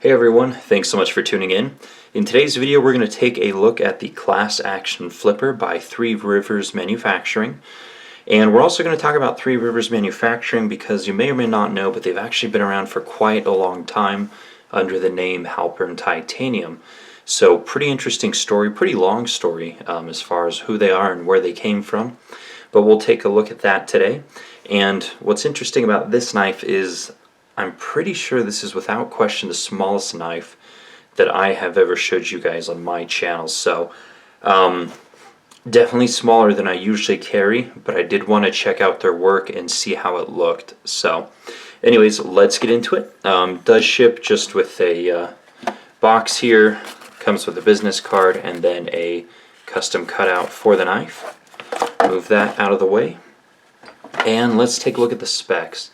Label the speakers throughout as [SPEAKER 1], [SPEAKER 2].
[SPEAKER 1] Hey everyone, thanks so much for tuning in. In today's video we're going to take a look at the Class Action Flipper by Three Rivers Manufacturing. And we're also going to talk about Three Rivers Manufacturing because you may or may not know, but they've actually been around for quite a long time under the name Halpern Titanium. So pretty interesting story, pretty long story as far as who they are and where they came from. But we'll take a look at that today. And what's interesting about this knife is I'm pretty sure this is without question the smallest knife that I have ever showed you guys on my channel. So definitely smaller than I usually carry, but I did want to check out their work and see how it looked. So anyways, let's get into it. Does ship just with a box here, comes with a business card and then a custom cutout for the knife. Move that out of the way and let's take a look at the specs.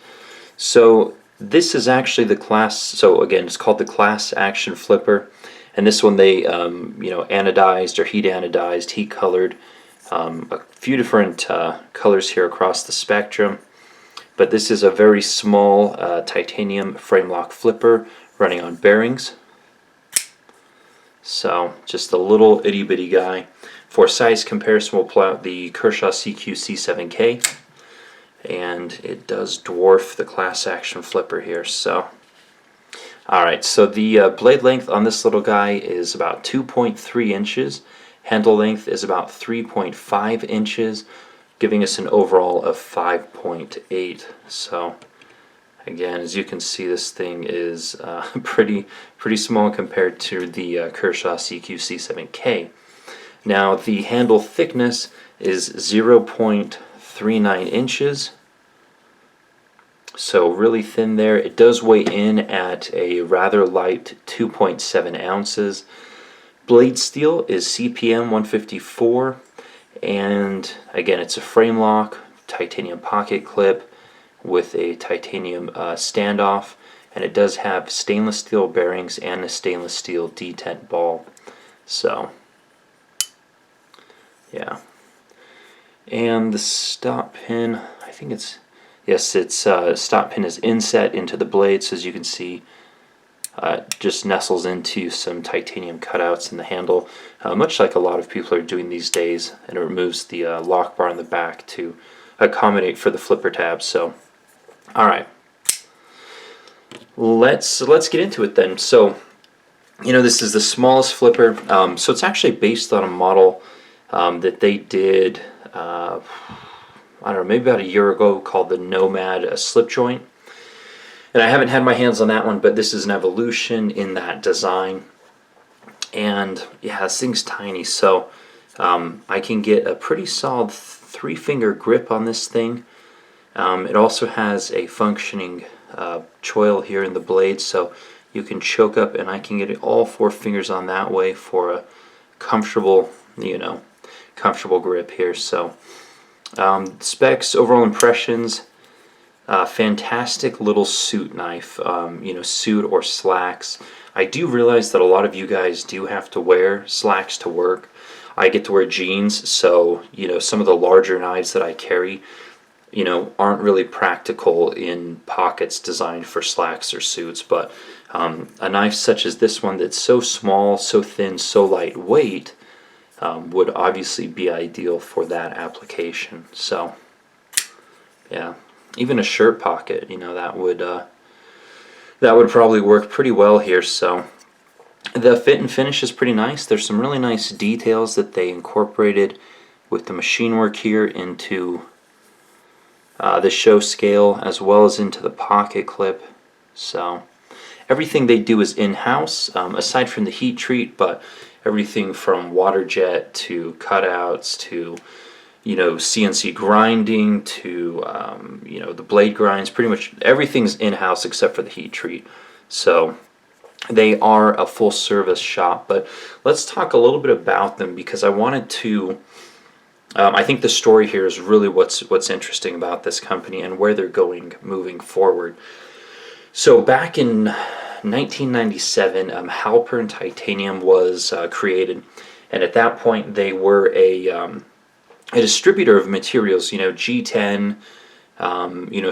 [SPEAKER 1] So this is actually the class, so again it's called the Class Action Flipper, and this one they anodized or heat anodized, heat colored a few different colors here across the spectrum, but this is a very small titanium frame lock flipper running on bearings. So just a little itty bitty guy. For size comparison, we'll pull out the Kershaw CQ C7K, and it does dwarf the Class Action Flipper here. So alright, so the blade length on this little guy is about 2.3 inches. Handle length is about 3.5 inches, giving us an overall of 5.8. So again, as you can see, this thing is pretty small compared to the Kershaw CQ C7K. Now the handle thickness is 0.39 inches, so really thin there. It does weigh in at a rather light 2.7 ounces. Blade steel is CPM 154, and again it's a frame lock, titanium pocket clip with a titanium standoff, and it does have stainless steel bearings and a stainless steel detent ball. So yeah, and the stop pin, I think it's, yes, it's stop pin is inset into the blade, so as you can see it just nestles into some titanium cutouts in the handle, much like a lot of people are doing these days, and it removes the lock bar in the back to accommodate for the flipper tab. So alright, let's get into it then. So this is the smallest flipper, so it's actually based on a model that they did, I don't know, maybe about a year ago, called the Nomad slip joint. And I haven't had my hands on that one, but this is an evolution in that design. And yeah, this thing's tiny, so I can get a pretty solid 3-finger grip on this thing. It also has a functioning choil here in the blade, so you can choke up and I can get all 4 fingers on that way for a comfortable, comfortable grip here. So specs, overall impressions, fantastic little suit knife, suit or slacks. I do realize that a lot of you guys do have to wear slacks to work. I get to wear jeans, so some of the larger knives that I carry aren't really practical in pockets designed for slacks or suits, but a knife such as this one that's so small, so thin, so lightweight would obviously be ideal for that application. So yeah, even a shirt pocket, that would probably work pretty well here. So the fit and finish is pretty nice. There's some really nice details that they incorporated with the machine work here into the show scale as well as into the pocket clip. So everything they do is in-house, aside from the heat treat, but everything from water jet to cutouts to CNC grinding to the blade grinds, pretty much everything's in-house except for the heat treat. So they are a full service shop. But let's talk a little bit about them, because I wanted to I think the story here is really what's interesting about this company and where they're going moving forward. So back in 1997, Halpern Titanium was created, and at that point they were a distributor of materials, G10,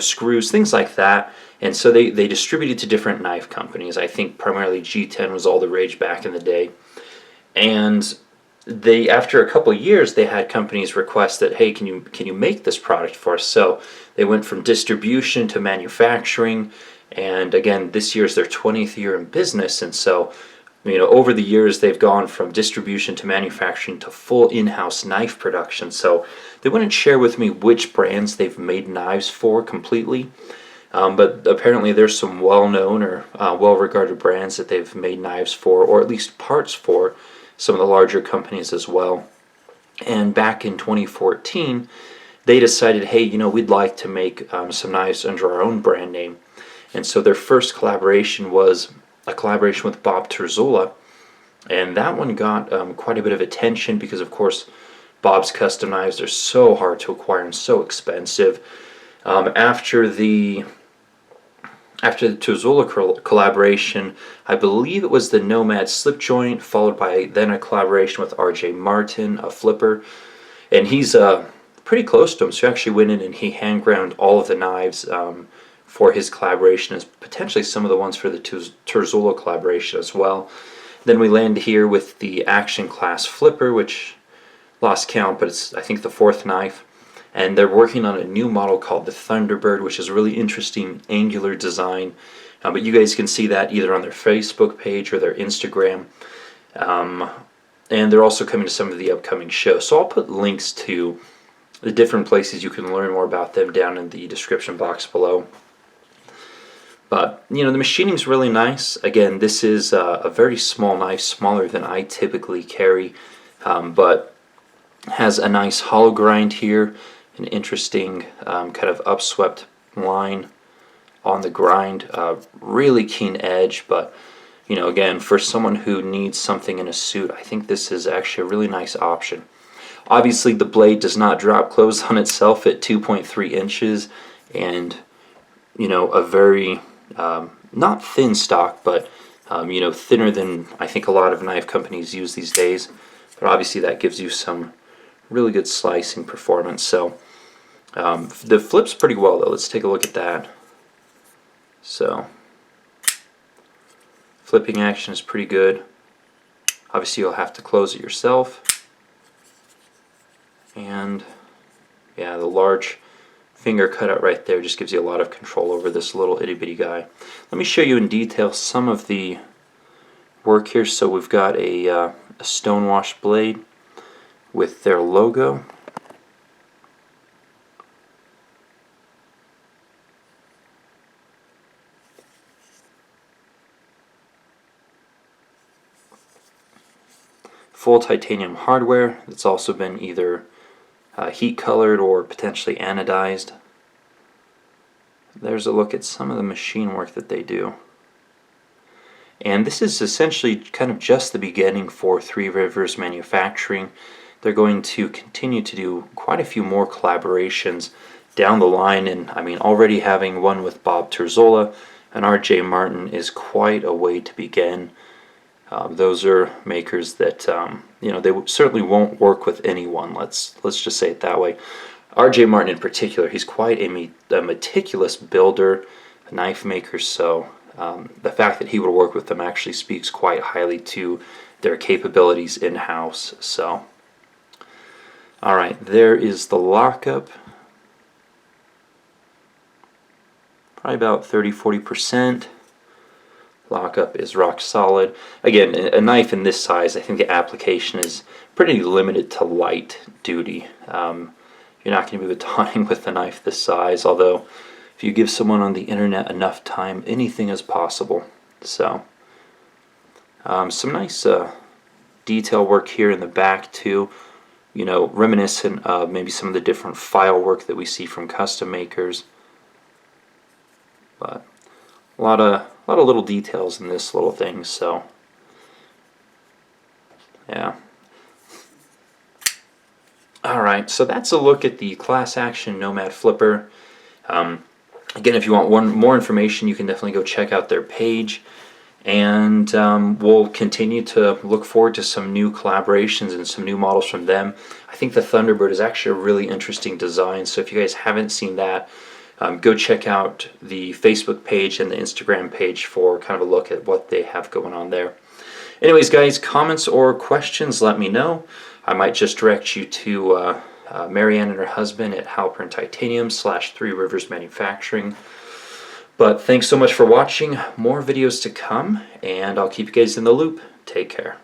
[SPEAKER 1] screws, things like that. And so they distributed to different knife companies. I think primarily G10 was all the rage back in the day. And they, after a couple of years, they had companies request that, hey, can you make this product for us? So they went from distribution to manufacturing, and again, this year is their 20th year in business, and so over the years they've gone from distribution to manufacturing to full in-house knife production. So they wouldn't share with me which brands they've made knives for completely, but apparently there's some well-known or well-regarded brands that they've made knives for, or at least parts for, some of the larger companies as well. And back in 2014, they decided, hey, we'd like to make some knives under our own brand name. And so their first collaboration was a collaboration with Bob Terzuola, and that one got quite a bit of attention because, of course, Bob's custom knives are so hard to acquire and so expensive. After the Terzuola collaboration, I believe it was the Nomad slip joint, followed by then a collaboration with R.J. Martin, a flipper, and he's pretty close to him. So he actually went in and he hand ground all of the knives for his collaboration, as potentially some of the ones for the Terzuola collaboration as well. Then we land here with the Action Class flipper, which lost count, but it's I think the fourth knife. And they're working on a new model called the Thunderbird, which is a really interesting angular design. But you guys can see that either on their Facebook page or their Instagram. And they're also coming to some of the upcoming shows. So I'll put links to the different places you can learn more about them down in the description box below. But, the machining's really nice. Again, this is a very small knife, smaller than I typically carry, but has a nice hollow grind here, an interesting kind of upswept line on the grind, really keen edge, but again, for someone who needs something in a suit, I think this is actually a really nice option. Obviously, the blade does not drop close on itself at 2.3 inches, and a very not thin stock, but thinner than I think a lot of knife companies use these days. But obviously, that gives you some really good slicing performance. So the flips pretty well though. Let's take a look at that. So flipping action is pretty good. Obviously you'll have to close it yourself. And yeah, the large finger cutout right there just gives you a lot of control over this little itty bitty guy. Let me show you in detail some of the work here. So we've got a stonewash blade with their logo. Full titanium hardware that's also been either heat colored or potentially anodized. There's a look at some of the machine work that they do. And this is essentially kind of just the beginning for Three Rivers Manufacturing. They're going to continue to do quite a few more collaborations down the line, and I mean, already having one with Bob Terzuola and R.J. Martin is quite a way to begin. Those are makers that they certainly won't work with anyone. Let's just say it that way. R.J. Martin in particular, he's quite a meticulous builder, a knife maker. So the fact that he would work with them actually speaks quite highly to their capabilities in house. So, all right, there is the lockup. Probably about 30-40%. Lockup is rock solid. Again, a knife in this size, I think the application is pretty limited to light duty. You're not going to be batoning with a knife this size, although if you give someone on the internet enough time, anything is possible. So, some nice detail work here in the back too, reminiscent of maybe some of the different file work that we see from custom makers. But a lot of little details in this little thing, so yeah. Alright, so that's a look at the Class Action Nomad Flipper. Again, if you want more information, you can definitely go check out their page. And we'll continue to look forward to some new collaborations and some new models from them. I think the Thunderbird is actually a really interesting design, so if you guys haven't seen that, go check out the Facebook page and the Instagram page for kind of a look at what they have going on there. Anyways, guys, comments or questions, let me know. I might just direct you to Marianne and her husband at Halpern Titanium / Three Rivers Manufacturing. But thanks so much for watching. More videos to come, and I'll keep you guys in the loop. Take care.